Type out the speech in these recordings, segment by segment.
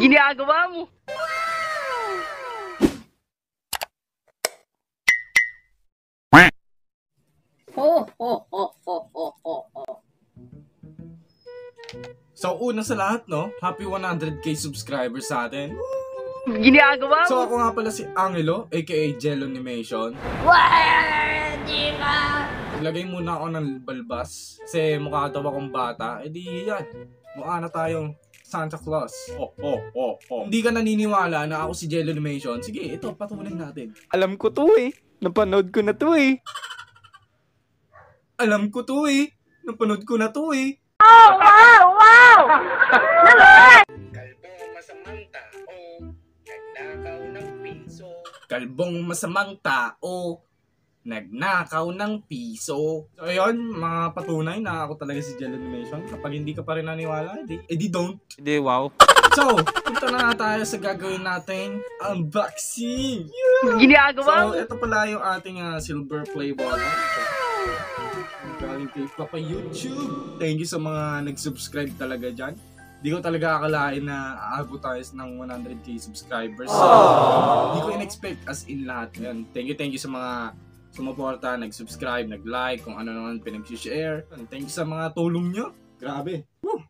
Ginagawa mo. So, una sa lahat, no? Happy 100k subscribers sa atin. Ginagawa mo. So, ako nga pala si Angelo, aka Jello Animation. Ilagay muna ako ng balbas. Kasi mukha daw akong bata. E di yan. Mukha na tayong Santa Claus. Hindi ka naniniwala na ako si Jello Animation? Sige, ito, patuloy natin. Alam ko to eh. Napanood ko na to eh. Alam ko to eh. Napanood ko na to eh. Oh, wow, wow! Kalbong masamang tao, nagnakaw ng piso. Kalbong masamang tao, nagnakaw ng piso. So ayun, mga patunay na ako talaga si Jello Animation. Kapag hindi ka pa rin naniwala, edi don't. Hindi, wow. So, punta na tayo sa gagawin nating unboxing. Ginagawa mo. So, ito pala yung ating silver play button. Galing kay Papa YouTube. Thank you sa mga nag-subscribe talaga dyan. Di ko talaga akalain na aabot tayo ng 100k subscribers. Di ko in-expect as in lahat. Yan. Thank you sa mga sumuporta, nag-subscribe, nag-like, kung ano naman pinag-share. Thank you sa mga tulong nyo. Grabe. Woo!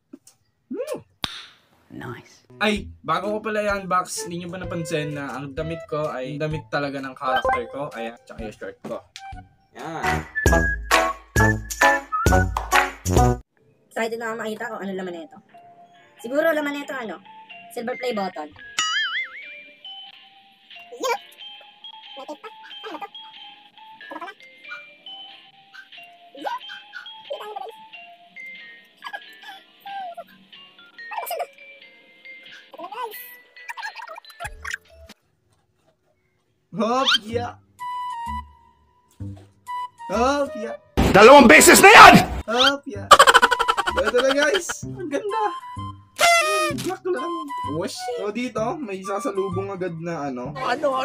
Nice. Ay, bago ko pala i-unbox, hindi nyo ba napansin na ang damit ko ay damit talaga ng character ko. Ayan, tsaka yung shirt ko. Yan. Excited na ako makita kung ano laman nito. Siguro laman nito ano, silver play button. Hop, yeah. Hop, yeah. Dalawang beses na yan! Hop, yeah. Ito na guys. Ang ganda. Black lang. Wash. So dito, may sasalubong agad na ano. Ano?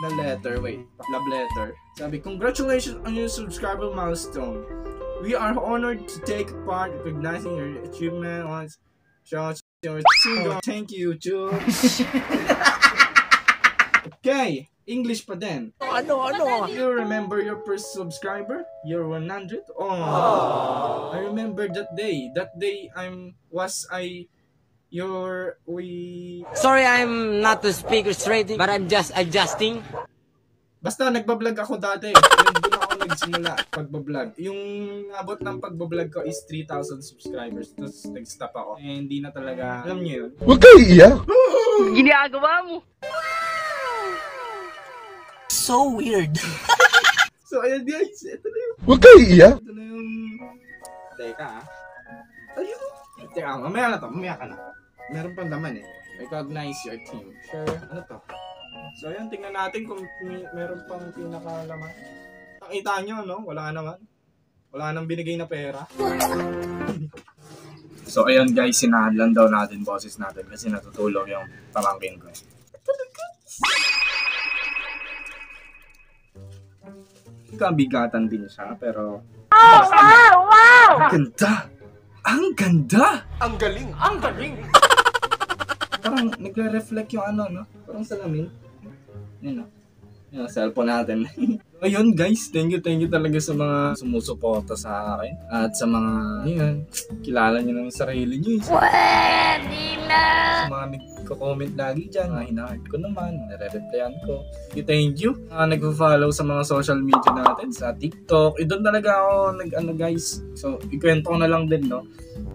Na letter. Wait. Love letter. Sabi, congratulations on your subscriber milestone. We are honored to take part in recognizing your achievement on shows your single. Thank you, too. Okay. English pa din. Ano? You remember your first subscriber? Your 100? Oh. I remember that day. That day Sorry, I'm not to speak straight, but I'm just adjusting. Basta nagbablog ako dati. Doon ako nagsimula pagbablog. Yung abot ng pagbablog ko is 3,000 subscribers. Tapos nag-stop ako. Eh, hindi na talaga. Alam niyo yun? Huwag kayo iiyak. Ginagawa mo. So weird. So, ayan guys. Ito na yung... Huwag kayo iiyak. Ito na yung... Teka Ayun. Teka, mamaya na to. Mamaya ka na. Meron pang laman eh. Recognize your team. Sure. Ano to? So, ayan. Tingnan natin kung meron pang pinakalaman. Nakita nyo, no? Wala naman. Wala nang binigay na pera. So, ayan guys. Sinahadlan daw natin boses natin kasi natutulog yung pamangkin ko eh. Kabigatan din siya, pero... Wow! Ang ganda! Ang ganda! Ang galing! Parang nagre-reflect yung ano, no? Parang salamin. Yun, no? Yun, cellphone natin. Ayun, guys. Thank you talaga sa mga sumusuporta sa akin. At sa mga, yun, kilala nyo ng sarili nyo. Pwede na! Sa mga nagko-comment lagi dyan, hina-heart ko naman, nare-replyan ko. Thank you. Nag-follow sa mga social media natin, sa TikTok. Doon talaga ako guys. So, ikwento ko na lang din, no?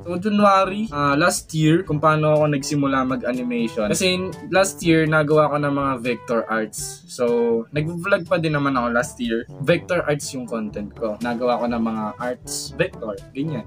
So, January, last year, kung paano ako nagsimula mag-animation. Kasi last year, nagawa ko ng mga vector arts. So, nag-vlog pa din naman ako last year. Vector arts yung content ko. Nagawa ko ng mga arts vector. Ganyan.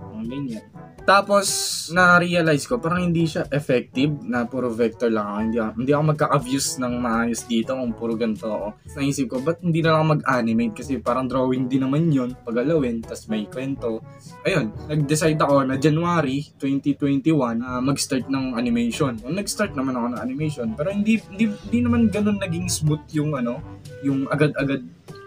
Tapos, na-realize ko, parang hindi siya effective na puro vector lang ako. Hindi ako magkaka-views ng maayos dito kung puro ganito ako. Naisip ko, ba't hindi na lang ako mag-animate? Kasi parang drawing din naman yun, pagalawin, tas may kwento. Ayun, nag-decide ako na January 2021 mag-start ng animation. Nag-start naman ako ng animation, pero hindi naman ganun naging smooth yung yung agad-agad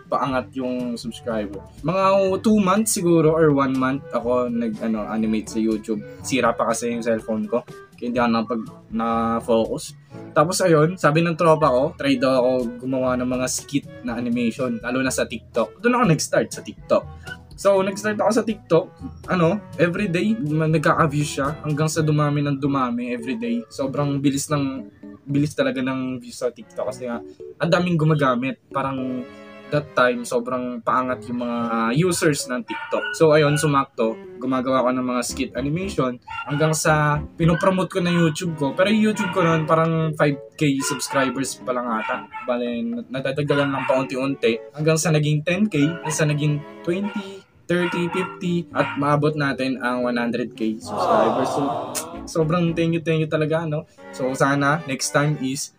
paangat yung subscriber. Mga 2 months siguro or 1 month ako nag-animate sa YouTube. Sira pa kasi yung cellphone ko. Kaya hindi ako na-focus. Tapos ayun, sabi ng tropa ko, try daw ako gumawa ng mga skit na animation, lalo na sa TikTok. Doon ako nag-start sa TikTok. So, nag-start ako sa TikTok, everyday, nagkaka-views siya, hanggang sa dumami ng dumami everyday. Sobrang bilis talaga ng views sa TikTok kasi nga, ang daming gumagamit. Parang that time, sobrang paangat yung mga users ng TikTok. So, ayun, sumakto. Gumagawa ko ng mga skit animation hanggang sa pinopromote ko na YouTube ko. Pero yung YouTube ko noon, parang 5K subscribers pa lang ata. Bale, natadagdagan lang paunti-unti. Hanggang sa naging 10K, hanggang sa naging 20, 30, 50, at maabot natin ang 100K subscribers. So, sobrang thank you talaga, no? So, sana next time is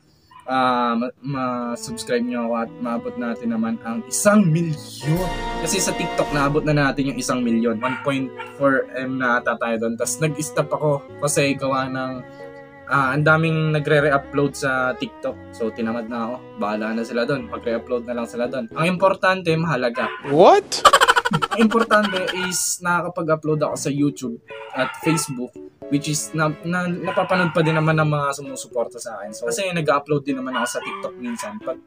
ma-subscribe nyo ako at maabot natin naman ang 1 milyon. Kasi sa TikTok naabot na natin yung 1 milyon. 1.4M na ata tayo doon. Tapos nag-stop ako kasi gawa ng ang daming nagre-re-upload sa TikTok. So tinamad na ako. Bahala na sila doon. Mag-re-upload na lang sila doon. Ang importante, mahalaga. What? Ang importante is nakakapag-upload ako sa YouTube at Facebook, which is napapanood pa din naman ng mga sumusuporta sa akin. So, kasi nag-upload din naman ako sa TikTok minsan pag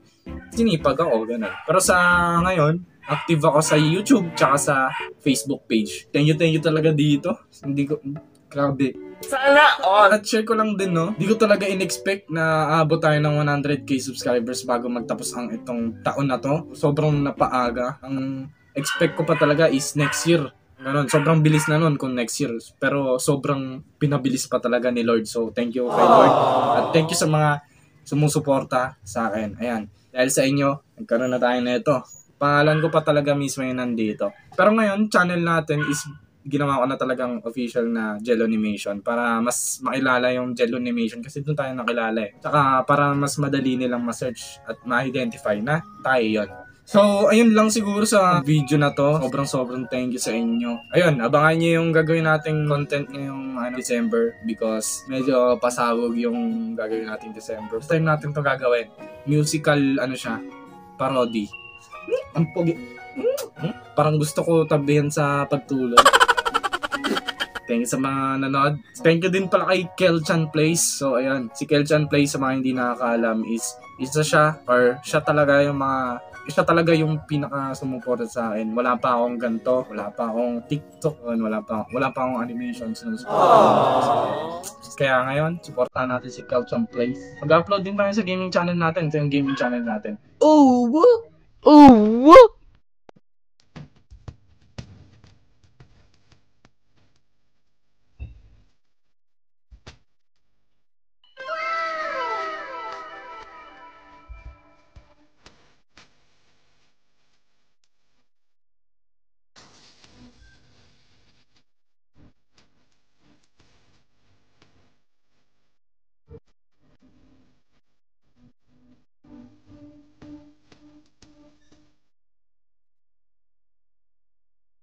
sinipag ako, gano'n. Pero sa ngayon, active ako sa YouTube tsaka sa Facebook page. Thank you talaga dito. Hindi ko, grabe. Sana all. At share ko lang din, no? Di ko talaga in-expect na aabot tayo ng 100K subscribers bago magtapos ang itong taon na to. Sobrang napaaga. Ang expect ko pa talaga is next year. Ganon, sobrang bilis na nun kung next year. Pero sobrang pinabilis pa talaga ni Lord. So, thank you kay Lord. At thank you sa mga sumusuporta sa akin. Ayan. Dahil sa inyo, nagkaroon na tayo na ito. Pangalan ko pa talaga mismo yung nandito. Pero ngayon, channel natin is ginawa ko na talagang official na Jelonimation para mas makilala yung Jelonimation kasi doon tayo nakilala eh. Tsaka para mas madali nilang ma-search at ma-identify na tayo yun. So, ayun lang siguro sa video na to. Sobrang thank you sa inyo. Ayun, abangan nyo yung gagawin nating content ngayong December because medyo pasabog yung gagawin nating December. First time natin to gagawin. Musical, siya, parody. Ang pogi. Parang gusto ko tabihan sa pagtulog. Thank you sa mga nanood. Thank you din pala kay Kelchan Plays. So, ayun. Si Kelchan Plays, sa mga hindi nakakaalam, is isa siya or siya talaga yung pinaka sumuporta sa akin. Wala pa akong ganito, wala pa akong TikTok, wala pa akong animation Kaya ngayon, supportahan natin si Kelchan Plays. Mag-upload din tayo sa gaming channel natin. Ito yung gaming channel natin. Oh, what?